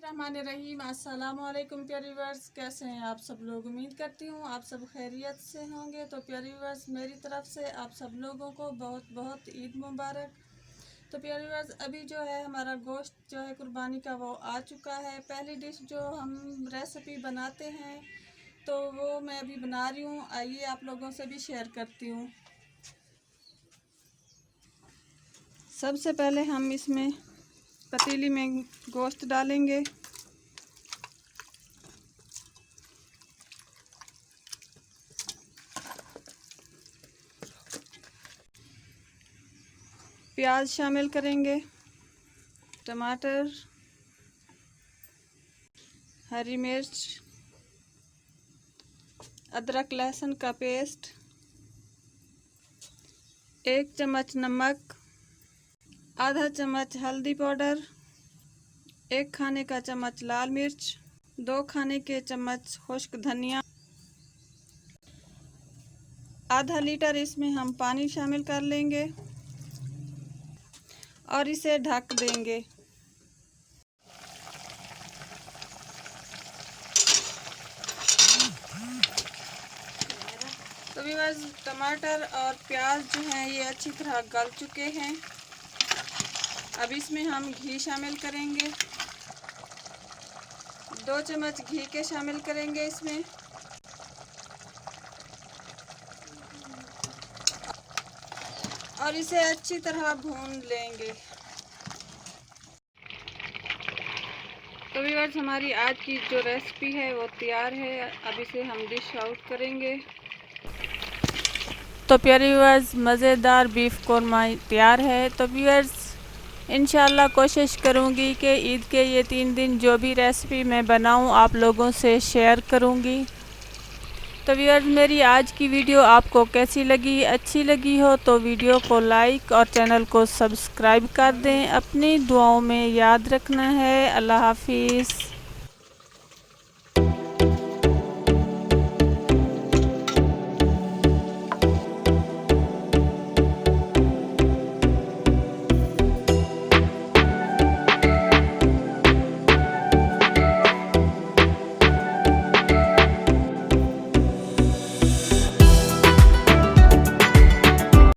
बिस्मिल्लाहिर्रहमानिर्रहीम। अस्सलाम वालेकुम प्यारे व्यूअर्स, कैसे हैं आप सब लोग। उम्मीद करती हूँ आप सब खैरियत से होंगे। तो प्यारे व्यूअर्स, मेरी तरफ से आप सब लोगों को बहुत बहुत ईद मुबारक। तो प्यारे व्यूअर्स, अभी जो है हमारा गोश्त जो है कुर्बानी का वो आ चुका है। पहली डिश जो हम रेसिपी बनाते हैं तो वो मैं अभी बना रही हूँ। आइए आप लोगों से भी शेयर करती हूँ। सबसे पहले हम इसमें पतीली में गोश्त डालेंगे। प्याज शामिल करेंगे, टमाटर, हरी मिर्च, अदरक लहसुन का पेस्ट, 1 चम्मच नमक, आधा चम्मच हल्दी पाउडर, 1 खाने का चम्मच लाल मिर्च, 2 खाने के चम्मच खुश्क धनिया, आधा लीटर इसमें हम पानी शामिल कर लेंगे और इसे ढक देंगे। तो व्यूअर्स, टमाटर और प्याज जो हैं ये अच्छी तरह गल चुके हैं। अब इसमें हम घी शामिल करेंगे, 2 चम्मच घी के शामिल करेंगे इसमें। और इसे अच्छी तरह भून लेंगे। तो व्यूअर्स, हमारी आज की जो रेसिपी है वो तैयार है। अब इसे हम डिश आउट करेंगे। तो प्यारे व्यूअर्स, मज़ेदार बीफ कौरमा तैयार है। तो व्यूअर्स, इंशाल्लाह कोशिश करूँगी कि ईद के ये 3 दिन जो भी रेसिपी मैं बनाऊँ आप लोगों से शेयर करूँगी। तो व्यूअर्स, मेरी आज की वीडियो आपको कैसी लगी, अच्छी लगी हो तो वीडियो को लाइक और चैनल को सब्सक्राइब कर दें। अपनी दुआओं में याद रखना है। अल्लाह हाफिज़।